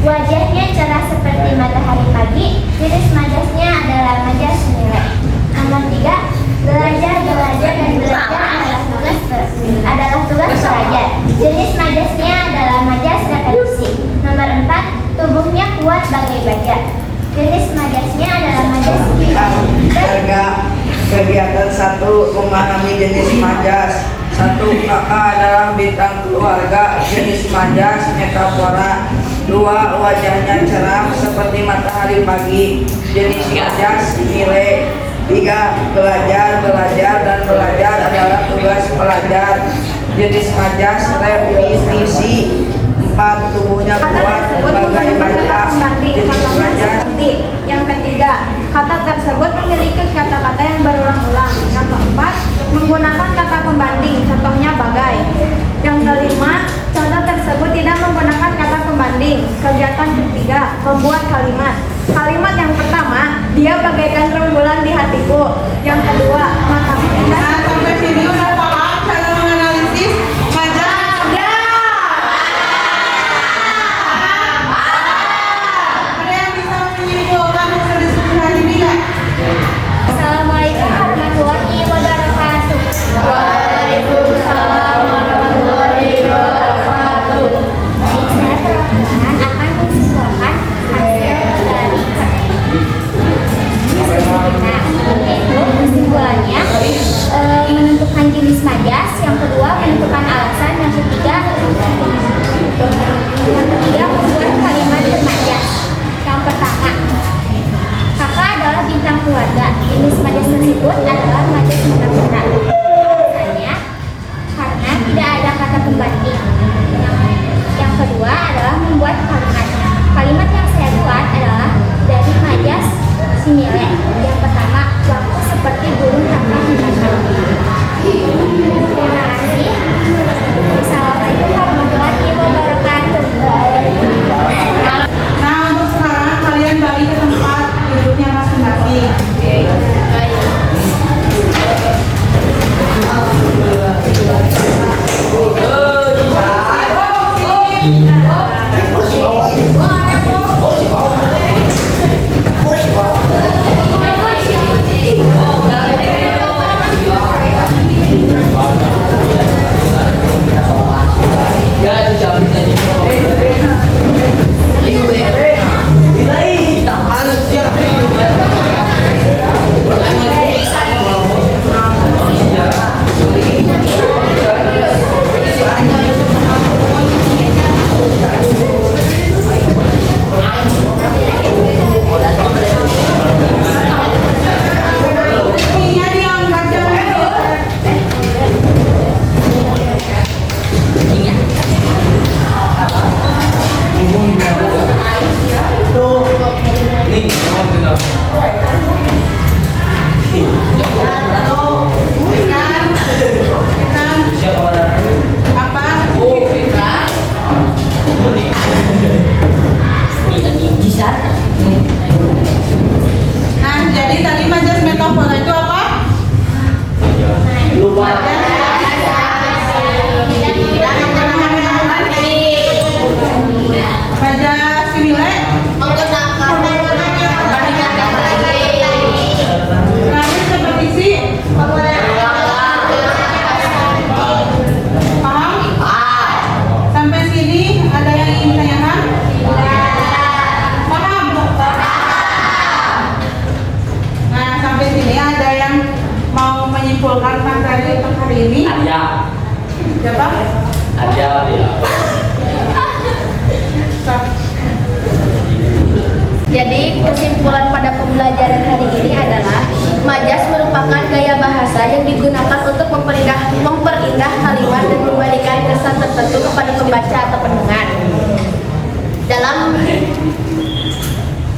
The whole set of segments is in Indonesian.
Wajahnya cerah seperti matahari pagi. Jenis majasnya adalah majas nilai. Nomor 3, belajar dan belajar adalah tugas pelajar. Jenis majasnya adalah majas repetisi. Nomor 4, tubuhnya kuat bagai baja. Jenis majasnya adalah majas Jaga kegiatan 1, memahami jenis majas. 1. Kakak adalah bintang keluarga. Jenis majas metafora. 2. Wajahnya cerah seperti matahari pagi. Jenis majas nilai. 3. Belajar adalah tugas pelajar. Jenis majas repetisi. 4. Tubuhnya kuat bagai baja. Jenis majas. Yang ketiga, kata tersebut memiliki kata-kata yang berulang-ulang. Yang keempat, menggunakan kata pembanding, contohnya bagai. Yang kelima, contoh tersebut tidak menggunakan kata pembanding. Kegiatan ketiga, membuat kalimat. Kalimat yang pertama, dia bagaikan rembulan di hatiku. Yang kedua, matamu indah. Sampai sini udah paham cara menganalisis majas? Ada yang bisa menyimpulkan hasil diskusi hari ini nggak? Assalamualaikum warahmatullahi wabarakatuh. Waalaikumsalam warahmatullahi wabarakatuh. Baik, saya perlahan akan menyimpulkan hasil dari yaitu kesimpulannya menentukan jenis majas, yang kedua menentukan alasan, yang ketiga membuat kalimat bermajas. Yang pertama, kakak adalah bintang keluarga. Jenis majas tersebut adalah majas metafora. Alasannya karena tidak ada kata pembanding. Yang kedua adalah membuat kalimat. Kalimat yang saya buat adalah dari majas simile. Yang pertama, waktu seperti burung tanpa hentakan. Terima kasih. Assalamualaikum warahmatullahi wabarakatuh. Nah, untuk sekarang kalian balik ke tempat duduknya masing-masing. Arya. Siapa? Arya dia. Jadi kesimpulan pada pembelajaran hari ini adalah majas merupakan gaya bahasa yang digunakan untuk memperindah kalimat dan memberikan kesan tertentu kepada pembaca atau pendengar.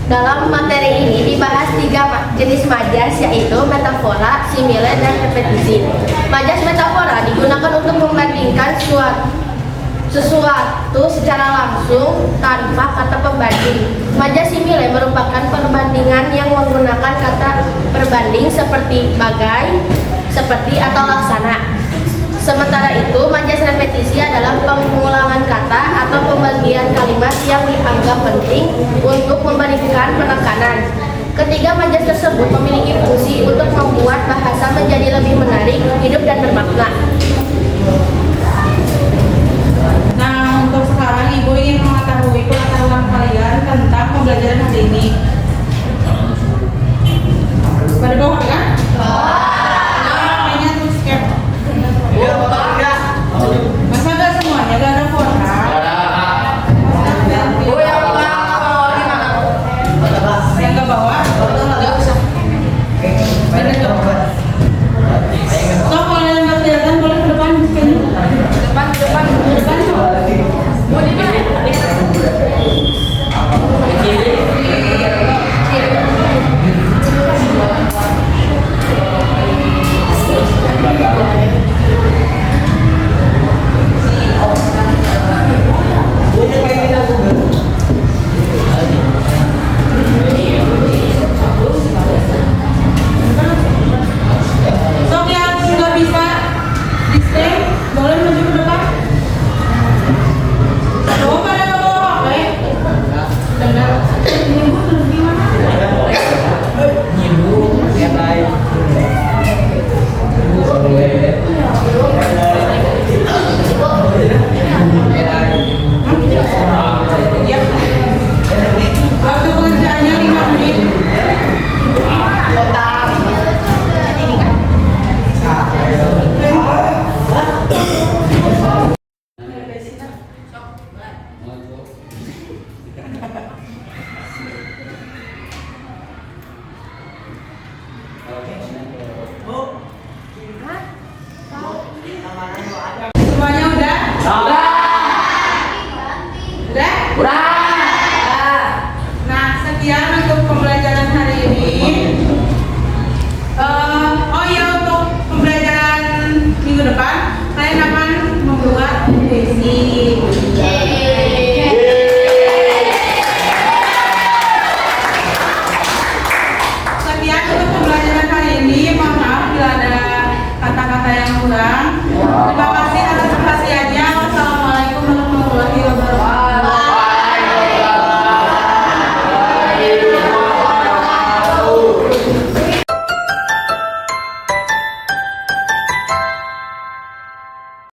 Dalam materi ini dibahas 3 jenis majas, yaitu metafora, simile, dan repetisi. Majas metafora digunakan untuk membandingkan sesuatu secara langsung tanpa kata pembanding. Majas simile merupakan perbandingan yang menggunakan kata perbanding seperti bagai, seperti, atau laksana. Sementara itu, majas repetisi adalah pengulangan kata atau pembagian kalimat yang dianggap penting untuk memberikan penekanan. Ketiga majas tersebut memiliki fungsi untuk membuat bahasa menjadi lebih menarik, hidup, dan bermakna. Nah, untuk sekarang Ibu ingin mengetahui pengetahuan kalian tentang pembelajaran hari ini. Pada bawah kan? Mainnya tuh skip. Masa gak semuanya gak ada kuota? Yang ke bawah? Gak usah. Bener gak? So, kalau yang gak kelihatan boleh ke depan. Depan. Mau di mana? Sok yang sudah bisa di stay, boleh maju ke depan. Coba pada ke bawah, oke? Benar. Ibu terus gimana? Ya. Waktu pengerjaannya 5 menit. Semuanya udah? Udah? Udah.